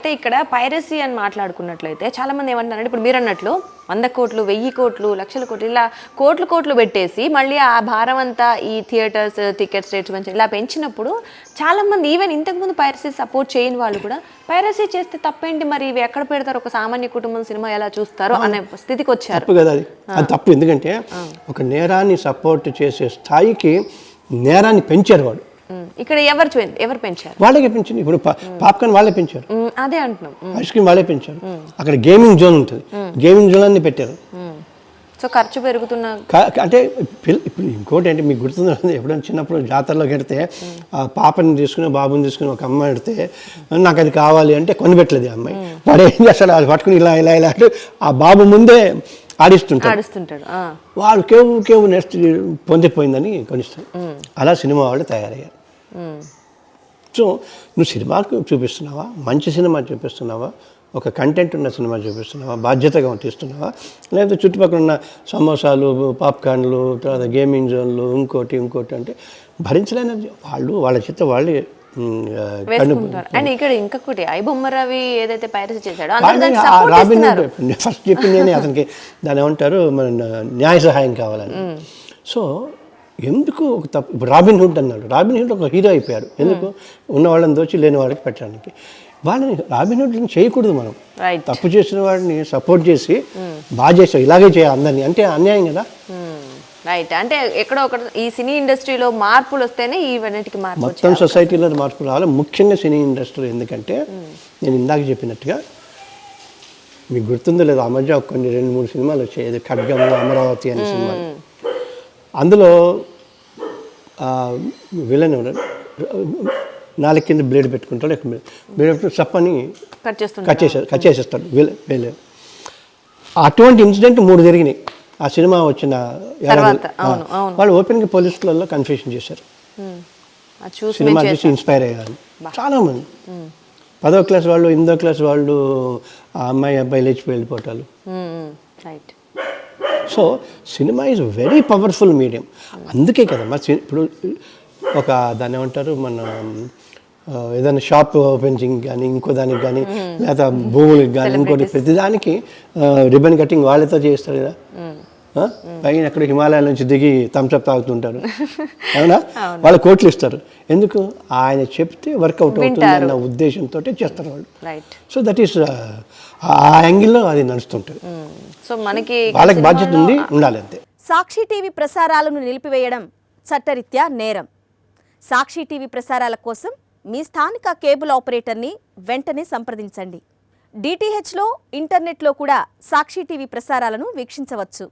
అంటే ఇక్కడ పైరసీ అని మాట్లాడుకున్నట్లయితే చాలా మంది ఏమంటారంటే ఇప్పుడు మీరు అన్నట్లు 100 కోట్లు 1000 కోట్లు లక్షల కోట్లు ఇలా కోట్లు పెట్టేసి మళ్ళీ ఆ భారం అంతా ఈ థియేటర్స్ టికెట్స్ రేట్స్ మంచి ఇలా పెంచినప్పుడు చాలా మంది ఈవెన్ ఇంతకుముందు పైరసీ సపోర్ట్ చేయని వాళ్ళు కూడా పైరసీ చేస్తే తప్పేంటి మరి ఇవి ఎక్కడ పెడతారు ఒక సామాన్య కుటుంబం సినిమా ఎలా చూస్తారు అనే స్థితికి వచ్చారు. తప్పు కదా అది తప్పు. ఎందుకంటే ఒక నేరాన్ని సపోర్ట్ చేసే స్థాయికి నేరాన్ని పెంచారు వాడు. ఇక్కడ ఎవరు పెంచారు? వాళ్ళకే పెంచింది. ఇప్పుడు పాప్కార్న్ వాళ్ళే పెంచారు, అదే అంటున్నాం. ఐస్ క్రీమ్ వాళ్ళే పెంచారు. అక్కడ గేమింగ్ జోన్ ఉంటుంది, గేమింగ్ జోన్ అన్ని పెట్టారు. సో ఖర్చు పెరుగుతున్న అంటే ఇప్పుడు ఇంకోటి అంటే మీకు గుర్తుంది, ఎప్పుడైనా చిన్నప్పుడు జాతరలో పెడితే ఆ పాపని తీసుకుని బాబుని తీసుకుని ఒక అమ్మాయి పెడితే నాకు అది కావాలి అంటే కొనిపెట్టలేదు ఆ అమ్మాయి. వాడు ఏం చేస్తాడు, అది పట్టుకుని ఇలా ఇలా ఇలా అంటే ఆ బాబు ముందే ఆడిస్తుంటాడు. వాడు కేవు నెక్స్ట్ పొందిపోయిందని కొనిస్తాడు. అలా సినిమా వాళ్ళు తయారయ్యారు. సో నువ్వు సినిమాకు చూపిస్తున్నావా, మంచి సినిమా చూపిస్తున్నావా, ఒక కంటెంట్ ఉన్న సినిమా చూపిస్తున్నావా, బాధ్యతగా తీస్తున్నావా, లేకపోతే చుట్టుపక్కల ఉన్న సమోసాలు పాప్కార్న్లు తర్వాత గేమింగ్ జోన్లు ఇంకోటి అంటే భరించలేని వాళ్ళ చేత వాళ్ళే అండ్ ఇక్కడ ఇంకొకటి ఐబొమ్మరావి ఏదైతే పైరసీ చేశాడో రాబిన్హుడ్ ఫస్ట్ చెప్పింది అతనికి దాని ఏమంటారు మన న్యాయ సహాయం కావాలని. సో ఎందుకు ఒక తప్పు ఇప్పుడు రాబిన్హుడ్ అన్నాడు, రాబిన్హుడ్ ఒక హీరో అయిపోయాడు. ఎందుకు ఉన్న వాళ్ళని దోచి లేని వాళ్ళకి పెట్టడానికి. వాళ్ళని రాబిన్హుడ్ని చేయకూడదు మనం. తప్పు చేసిన వాడిని సపోర్ట్ చేసి బాగా చేసావు ఇలాగే చేయాలి అందరినీ అంటే అన్యాయం కదా. రైట్. అంటే ఎక్కడో ఒక ఈ సినీ ఇండస్ట్రీలో మార్పులు వస్తేనే ఈవెన్నిటికి మార్పు మొత్తం సొసైటీలో మార్పు రావాలి, ముఖ్యంగా సినీ ఇండస్ట్రీలో. ఎందుకంటే నేను ఇందాక చెప్పినట్టుగా మీకు గుర్తుందో లేదు, ఆ మధ్య కొన్ని 2-3 సినిమాలు వచ్చాయి, ఖడ్గము అమరావతి అనే సినిమాలు. అందులో విలన్ నాలుగు కింద బ్లేడ్ పెట్టుకుంటాడు, బ్లేడ్ పెట్టుకుని చప్పని కట్ చేసేస్తాడు విలన్. అటువంటి ఇన్సిడెంట్ 3 జరిగినాయి ఆ సినిమా వచ్చిన. వాళ్ళు ఓపెన్గా పోలీసులలో కన్ఫ్యూషన్ చేశారు, సినిమా చూసి ఇన్స్పైర్ అయ్యారు చాలామంది. 10వ క్లాస్ వాళ్ళు 8వ క్లాస్ వాళ్ళు ఆ అబ్బాయి లేచిపోయి వెళ్ళిపోతారు. So cinema is very powerful medium. అందుకే కదా మరి ఇప్పుడు ఒక దాన్ని ఏమంటారు, మన ఏదైనా షాప్ ఓపెనింగ్ కానీ ఇంకో దానికి కానీ లేదా భూములకి కానీ ఇంకోటి ప్రతిదానికి రిబన్ కటింగ్ వాళ్ళతో చేస్తారు కదా. పైన ఎక్కడ హిమాలయాల నుంచి దిగి థమ్స్అప్ తాగుతుంటారు, అవునా? వాళ్ళు కోట్లు ఇస్తారు. ఎందుకు? ఆయన చెప్తే వర్కౌట్ అవుతుంది అన్న ఉద్దేశంతో చేస్తారు వాళ్ళు. సో దట్ ఈస్ ఆ యాంగిల్లో అది నడుస్తుంటుంది. సో మనకి వాళ్ళకి బాధ్యత ఉండాలి అంతే. సాక్షి టీవీ ప్రసారాలను నిలిపివేయడం చట్టరీత్యా నేరం. సాక్షి టీవీ ప్రసారాల కోసం మీ స్థానిక కేబుల్ ఆపరేటర్ని వెంటనే సంప్రదించండి. డిటిహెచ్లో ఇంటర్నెట్లో కూడా సాక్షి టీవీ ప్రసారాలను వీక్షించవచ్చు.